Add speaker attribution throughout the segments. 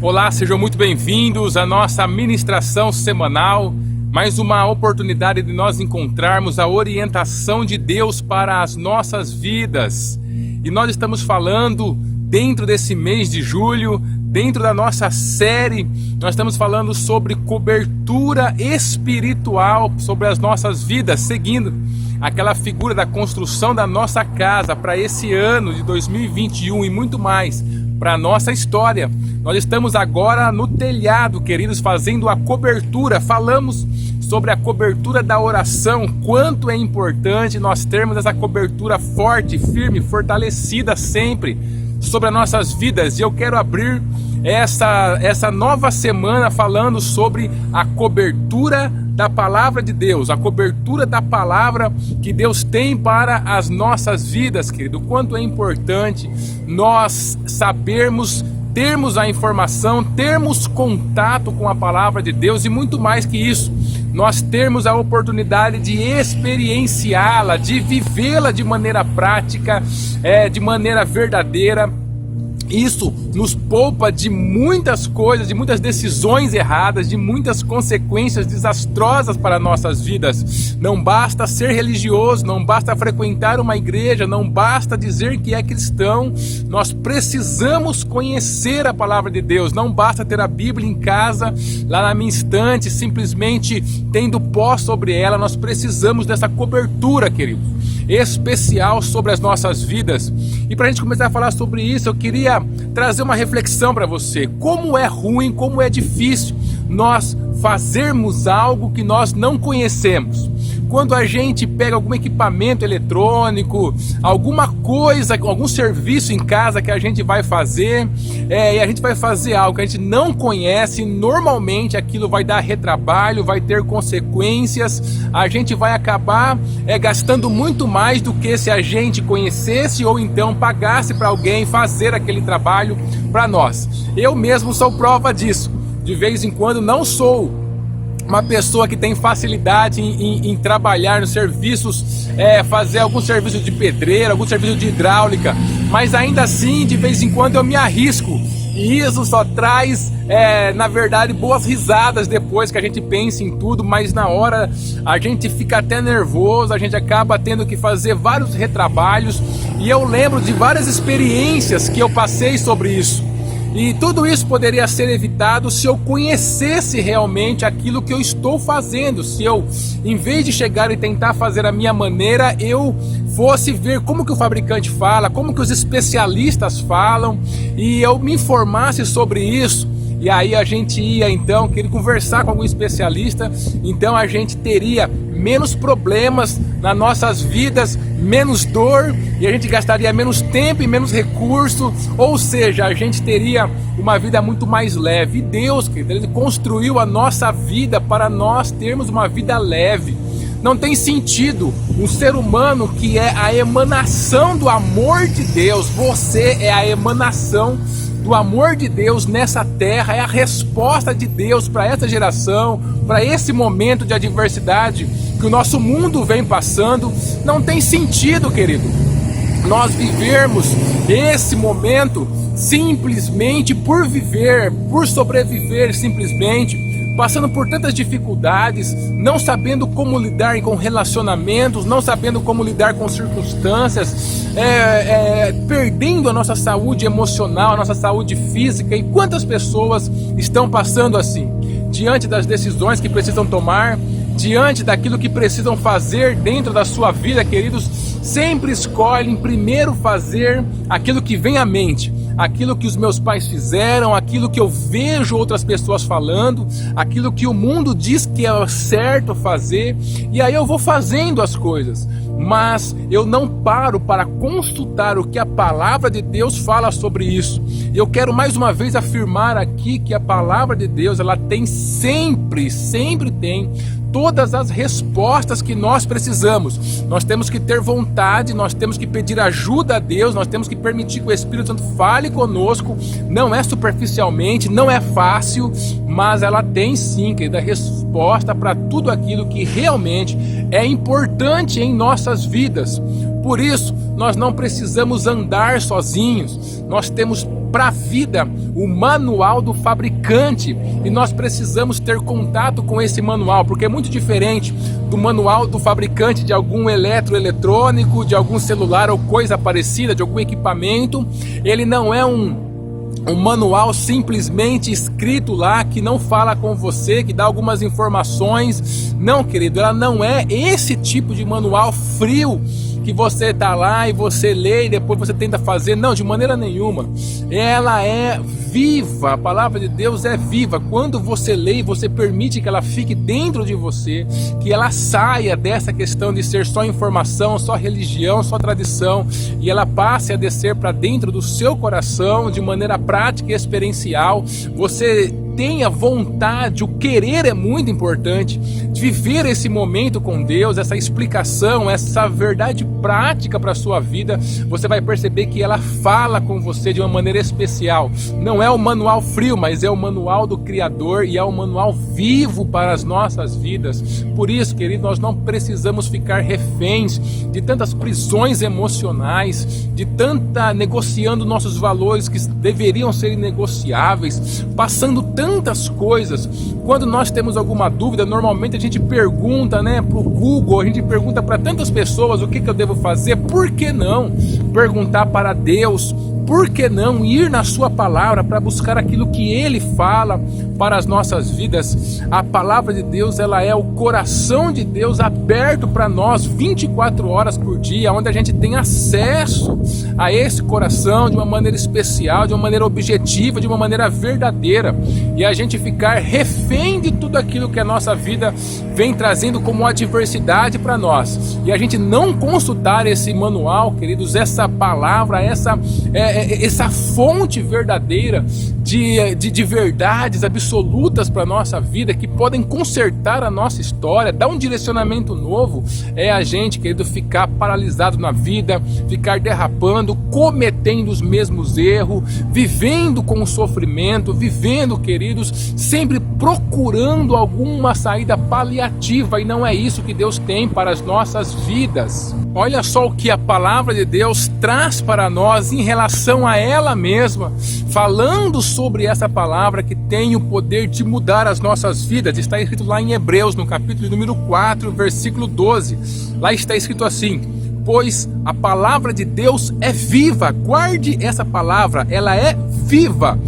Speaker 1: Olá, sejam muito bem-vindos à nossa ministração semanal, mais uma oportunidade de nós encontrarmos a orientação de Deus para as nossas vidas. E nós estamos falando dentro desse mês de julho, dentro da nossa série, nós estamos falando sobre cobertura espiritual sobre as nossas vidas, seguindo aquela figura da construção da nossa casa para esse ano de 2021 e muito mais, para a nossa história. Nós estamos agora no telhado, queridos, fazendo a cobertura. Falamos sobre a cobertura da oração, quanto é importante nós termos essa cobertura forte, firme, fortalecida sempre sobre as nossas vidas. E eu quero abrir essa nova semana falando sobre a cobertura da palavra de Deus, a cobertura da palavra que Deus tem para as nossas vidas, querido. Quanto é importante nós sabermos, termos a informação, termos contato com a palavra de Deus e muito mais que isso, nós termos a oportunidade de experienciá-la, de vivê-la de maneira prática, de maneira verdadeira. Isso nos poupa de muitas coisas, de muitas decisões erradas, de muitas consequências desastrosas para nossas vidas. Não basta ser religioso, não basta frequentar uma igreja, não basta dizer que é cristão. Nós precisamos conhecer a palavra de Deus. Não basta ter a Bíblia em casa, lá na minha estante, simplesmente tendo pó sobre ela. Nós precisamos dessa cobertura, querido, especial sobre as nossas vidas. E para a gente começar a falar sobre isso, eu queria trazer uma reflexão para você. Como é ruim, como é difícil nós fazermos algo que nós não conhecemos. Quando a gente pega algum equipamento eletrônico, alguma coisa, algum serviço em casa que a gente vai fazer, e a gente vai fazer algo que a gente não conhece, normalmente aquilo vai dar retrabalho, vai ter consequências, a gente vai acabar gastando muito mais do que se a gente conhecesse ou então pagasse para alguém fazer aquele trabalho para nós. Eu mesmo sou prova disso. De vez em quando não sou uma pessoa que tem facilidade em trabalhar nos serviços, fazer algum serviço de pedreiro, algum serviço de hidráulica, mas ainda assim de vez em quando eu me arrisco, e isso só traz, na verdade, boas risadas depois que a gente pensa em tudo, mas na hora a gente fica até nervoso, a gente acaba tendo que fazer vários retrabalhos, e eu lembro de várias experiências que eu passei sobre isso. E tudo isso poderia ser evitado se eu conhecesse realmente aquilo que eu estou fazendo. Se eu, em vez de chegar e tentar fazer a minha maneira, eu fosse ver como que o fabricante fala, como que os especialistas falam, e eu me informasse sobre isso. E aí a gente ia então querer conversar com algum especialista, então a gente teria menos problemas nas nossas vidas, menos dor, e a gente gastaria menos tempo e menos recurso, ou seja, a gente teria uma vida muito mais leve. E Deus, querido, Ele construiu a nossa vida para nós termos uma vida leve. Não tem sentido um ser humano que é a emanação do amor de Deus, você é a emanação do amor de Deus nessa terra, é a resposta de Deus para essa geração, para esse momento de adversidade que o nosso mundo vem passando. Não tem sentido, querido, nós vivermos esse momento simplesmente por viver, por sobreviver simplesmente, passando por tantas dificuldades, não sabendo como lidar com relacionamentos, não sabendo como lidar com circunstâncias, perdendo a nossa saúde emocional, a nossa saúde física. E quantas pessoas estão passando assim, diante das decisões que precisam tomar, diante daquilo que precisam fazer dentro da sua vida, queridos, sempre escolhem primeiro fazer aquilo que vem à mente, aquilo que os meus pais fizeram, aquilo que eu vejo outras pessoas falando, aquilo que o mundo diz que é certo fazer, e aí eu vou fazendo as coisas, mas eu não paro para consultar o que a palavra de Deus fala sobre isso. Eu quero mais uma vez afirmar aqui que a palavra de Deus, ela tem sempre tem todas as respostas que nós precisamos. Nós temos que ter vontade, nós temos que pedir ajuda a Deus, nós temos que permitir que o Espírito Santo fale conosco. Não é superficialmente, não é fácil, mas ela tem sim, querida, resposta para tudo aquilo que realmente é importante em nossas vidas. Por isso, nós não precisamos andar sozinhos. Nós temos para a vida o manual do fabricante e nós precisamos ter contato com esse manual, porque é muito diferente do manual do fabricante de algum eletroeletrônico, de algum celular ou coisa parecida, de algum equipamento. Ele não é um manual simplesmente escrito lá, que não fala com você, que dá algumas informações. Não, querido, ela não é esse tipo de manual frio que você tá lá e você lê e depois você tenta fazer. Não, de maneira nenhuma. Ela é viva, a palavra de Deus é viva. Quando você lê, você permite que ela fique dentro de você, que ela saia dessa questão de ser só informação, só religião, só tradição, e ela passe a descer para dentro do seu coração de maneira prática e experiencial. Você tenha vontade, o querer é muito importante, de viver esse momento com Deus, essa explicação, essa verdade prática para a sua vida. Você vai perceber que ela fala com você de uma maneira especial. Não é o manual frio, mas é o manual do Criador e é o manual vivo para as nossas vidas. Por isso, querido, nós não precisamos ficar reféns de tantas prisões emocionais, de tanta negociando nossos valores que deveriam ser inegociáveis, passando tantas coisas. Quando nós temos alguma dúvida, normalmente a gente pergunta, para o Google, a gente pergunta para tantas pessoas o que eu devo fazer. Por que não perguntar para Deus? Por que não ir na sua palavra para buscar aquilo que Ele fala para as nossas vidas? A palavra de Deus, ela é o coração de Deus aberto para nós 24 horas por dia, onde a gente tem acesso a esse coração de uma maneira especial, de uma maneira objetiva, de uma maneira verdadeira. E a gente ficar refém de tudo aquilo que a nossa vida vem trazendo como adversidade para nós. E a gente não consultar esse manual, queridos, essa palavra, essa fonte verdadeira de verdades absolutas para a nossa vida, que podem consertar a nossa história, dar um direcionamento novo, é a gente, querido, ficar paralisado na vida, ficar derrapando, cometendo os mesmos erros, vivendo com o sofrimento, vivendo, queridos, sempre procurando alguma saída paliativa, e não é isso que Deus tem para as nossas vidas. Olha só o que a palavra de Deus traz para nós em relação a ela mesma, falando sobre essa palavra que tem o poder de mudar as nossas vidas. Está escrito lá em Hebreus, no capítulo número 4, versículo 12. Lá está escrito assim: pois a palavra de Deus é viva. Guarde essa palavra, ela é viva,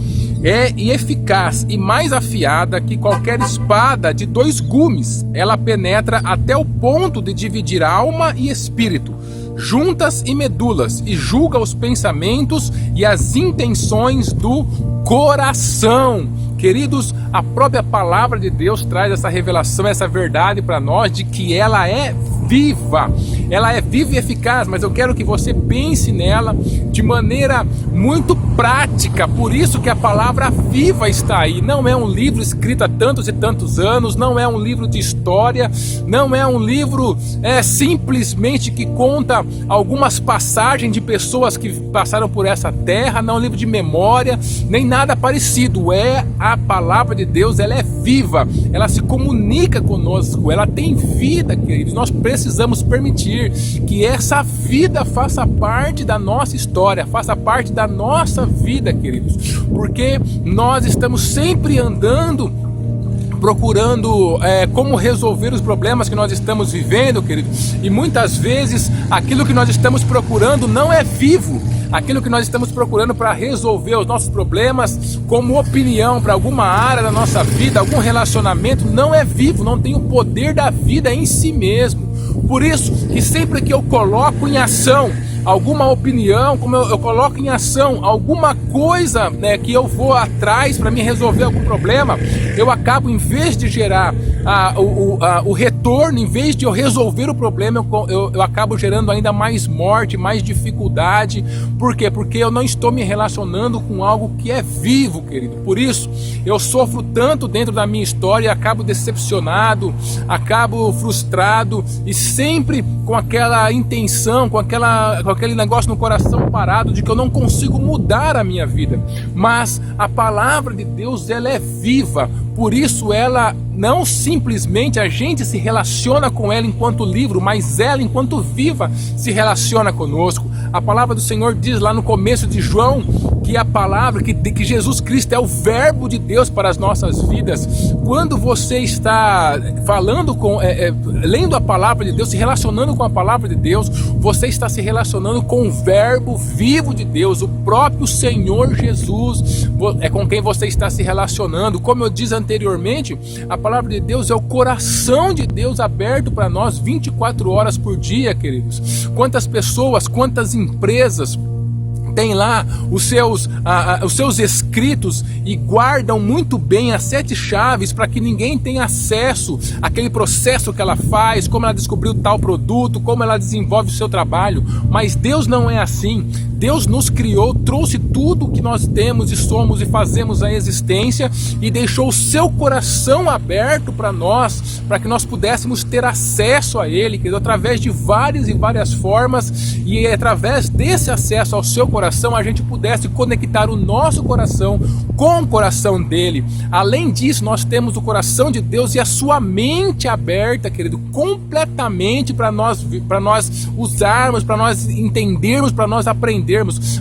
Speaker 1: e eficaz e mais afiada que qualquer espada de 2 gumes. Ela penetra até o ponto de dividir alma e espírito, juntas e medulas, e julga os pensamentos e as intenções do coração. Queridos, a própria palavra de Deus traz essa revelação, essa verdade para nós, de que ela é viva. Ela é viva e eficaz, mas eu quero que você pense nela de maneira muito prática. Por isso que a palavra viva está aí. Não é um livro escrito há tantos e tantos anos, não é um livro de história, não é um livro simplesmente que conta algumas passagens de pessoas que passaram por essa terra, não é um livro de memória, nem nada parecido. É a palavra de Deus, ela é viva, ela se comunica conosco, ela tem vida, queridos. Nós precisamos permitir que essa vida faça parte da nossa história, faça parte da nossa vida, queridos, porque nós estamos sempre andando procurando como resolver os problemas que nós estamos vivendo, querido, e muitas vezes aquilo que nós estamos procurando não é vivo. Aquilo que nós estamos procurando para resolver os nossos problemas, como opinião para alguma área da nossa vida, algum relacionamento, não é vivo, não tem o poder da vida em si mesmo. Por isso que sempre que eu coloco em ação alguma opinião, como eu coloco em ação alguma coisa que eu vou atrás para me resolver algum problema, eu acabo, em vez de gerar o retorno, em vez de eu resolver o problema, eu acabo gerando ainda mais morte, mais dificuldade. Por quê? Porque eu não estou me relacionando com algo que é vivo, querido. Por isso, eu sofro tanto dentro da minha história, acabo decepcionado, acabo frustrado, e sempre com aquela intenção, com aquele negócio no coração parado de que eu não consigo mudar a minha vida. Mas a palavra de Deus, ela é viva. Por isso ela não simplesmente a gente se relaciona com ela enquanto livro, mas ela enquanto viva se relaciona conosco. A palavra do Senhor diz lá no começo de João que a palavra, que Jesus Cristo é o verbo de Deus para as nossas vidas. Quando você está falando lendo a palavra de Deus, se relacionando com a palavra de Deus, você está se relacionando com o verbo vivo de Deus, o próprio Senhor Jesus, é com quem você está se relacionando. Como eu disse anteriormente, a palavra de Deus é o coração de Deus aberto para nós 24 horas por dia, queridos. Quantas pessoas, quantas empresas tem lá os seus escritos e guardam muito bem as 7 chaves para que ninguém tenha acesso àquele processo que ela faz, como ela descobriu tal produto, como ela desenvolve o seu trabalho. Mas Deus não é assim. Deus nos criou, trouxe tudo o que nós temos e somos e fazemos à existência e deixou o seu coração aberto para nós, para que nós pudéssemos ter acesso a Ele, querido, através de várias e várias formas, e através desse acesso ao seu coração a gente pudesse conectar o nosso coração com o coração dele. Além disso, nós temos o coração de Deus e a sua mente aberta, querido, completamente para nós usarmos, para nós entendermos, para nós aprendermos.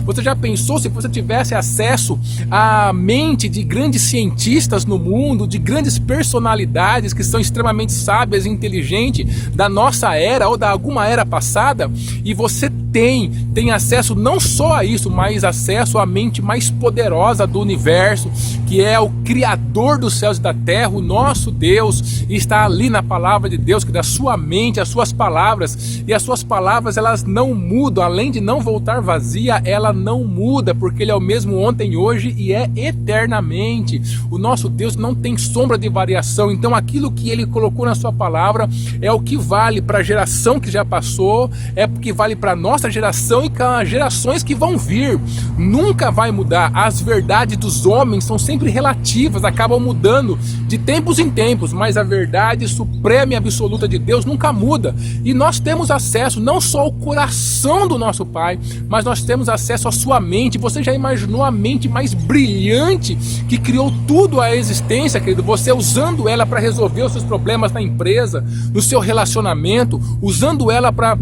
Speaker 1: Você já pensou se você tivesse acesso à mente de grandes cientistas no mundo, de grandes personalidades que são extremamente sábias e inteligentes da nossa era ou da alguma era passada, e você tem acesso não só a isso, mas acesso à mente mais poderosa do universo, que é o Criador dos céus e da terra, o nosso Deus, e está ali na palavra de Deus, que da sua mente, as suas palavras, e as suas palavras elas não mudam, além de não voltar vazia, ela não muda, porque Ele é o mesmo ontem, hoje e é eternamente. O nosso Deus não tem sombra de variação, então aquilo que Ele colocou na sua palavra é o que vale para a geração que já passou, é o que vale para nós nossa geração e com as gerações que vão vir. Nunca vai mudar. As verdades dos homens são sempre relativas, acabam mudando de tempos em tempos, mas a verdade suprema e absoluta de Deus nunca muda. E nós temos acesso não só ao coração do nosso Pai, mas nós temos acesso à sua mente. Você já imaginou a mente mais brilhante que criou tudo à existência, querido? Você usando ela para resolver os seus problemas na empresa, no seu relacionamento, usando ela para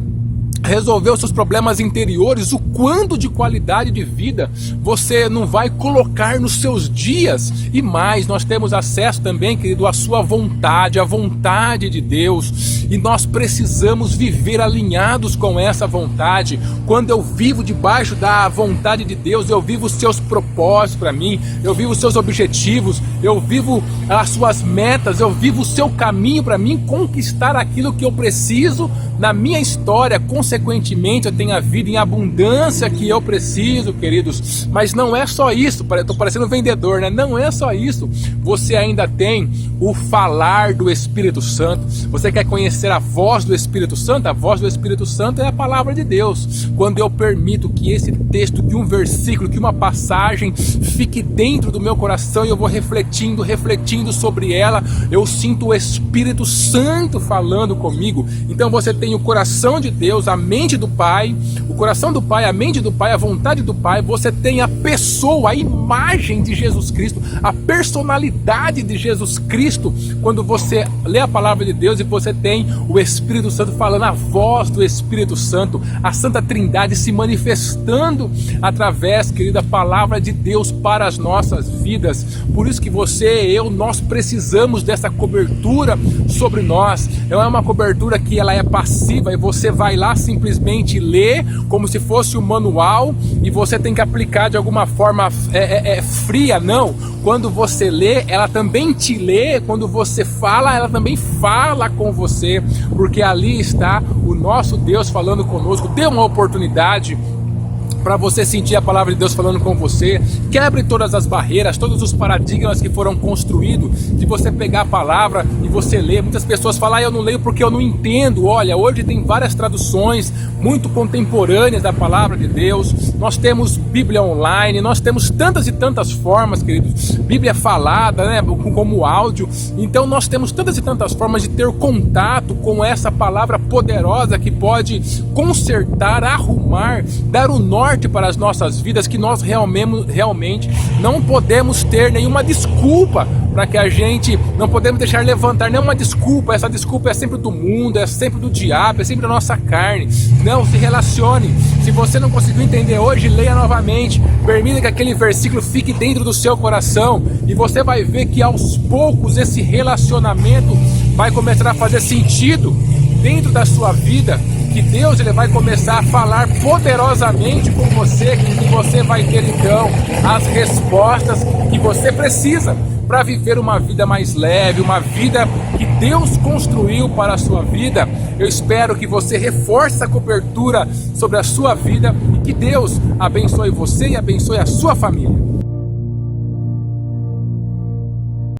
Speaker 1: resolver os seus problemas interiores, o quanto de qualidade de vida você não vai colocar nos seus dias. E mais, nós temos acesso também, querido, à sua vontade, à vontade de Deus, e nós precisamos viver alinhados com essa vontade. Quando eu vivo debaixo da vontade de Deus, eu vivo os seus propósitos para mim, eu vivo os seus objetivos, eu vivo as suas metas, eu vivo o seu caminho para mim conquistar aquilo que eu preciso na minha história. Consequentemente, eu tenho a vida em abundância que eu preciso, queridos. Mas não é só isso, estou parecendo vendedor, né? Não é só isso. Você ainda tem o falar do Espírito Santo. Você quer conhecer a voz do Espírito Santo? A voz do Espírito Santo é a palavra de Deus. Quando eu permito que esse texto, que um versículo, que uma passagem fique dentro do meu coração e eu vou refletindo sobre ela, eu sinto o Espírito Santo falando comigo. Então você tem o coração de Deus, a mente do Pai, o coração do Pai, a mente do Pai, a vontade do Pai. Você tem a pessoa, a imagem de Jesus Cristo, a personalidade de Jesus Cristo. Quando você lê a palavra de Deus e você tem o Espírito Santo falando, a voz do Espírito Santo, a Santa Trindade se manifestando através, querida, palavra de Deus para as nossas vidas. Por isso que você e eu, nós precisamos dessa cobertura sobre nós. Não é uma cobertura que ela é passiva e você vai lá simplesmente ler como se fosse um manual e você tem que aplicar de alguma forma fria. Não, quando você lê, ela também te lê. Quando você fala, ela também fala com você, porque ali está o nosso Deus falando conosco. Dê uma oportunidade para você sentir a palavra de Deus falando com você. Quebre todas as barreiras, todos os paradigmas que foram construídos, de você pegar a palavra e você ler. Muitas pessoas falam, eu não leio porque eu não entendo. Olha, hoje tem várias traduções muito contemporâneas da palavra de Deus. Nós temos Bíblia online, nós temos tantas e tantas formas, queridos. Bíblia falada, né, como áudio. Então nós temos tantas e tantas formas de ter contato com essa palavra poderosa que pode consertar, arrumar, dar o norte forte para as nossas vidas que nós realmente não podemos ter nenhuma desculpa para que a gente não podemos deixar levantar nenhuma desculpa. Essa desculpa é sempre do mundo, é sempre do diabo, é sempre da nossa carne. Não, se relacione. Se você não conseguiu entender hoje, leia novamente. Permita que aquele versículo fique dentro do seu coração e você vai ver que aos poucos esse relacionamento vai começar a fazer sentido dentro da sua vida, que Deus ele vai começar a falar poderosamente com você e você vai ter então as respostas que você precisa para viver uma vida mais leve, uma vida que Deus construiu para a sua vida. Eu espero que você reforce essa cobertura sobre a sua vida e que Deus abençoe você e abençoe a sua família.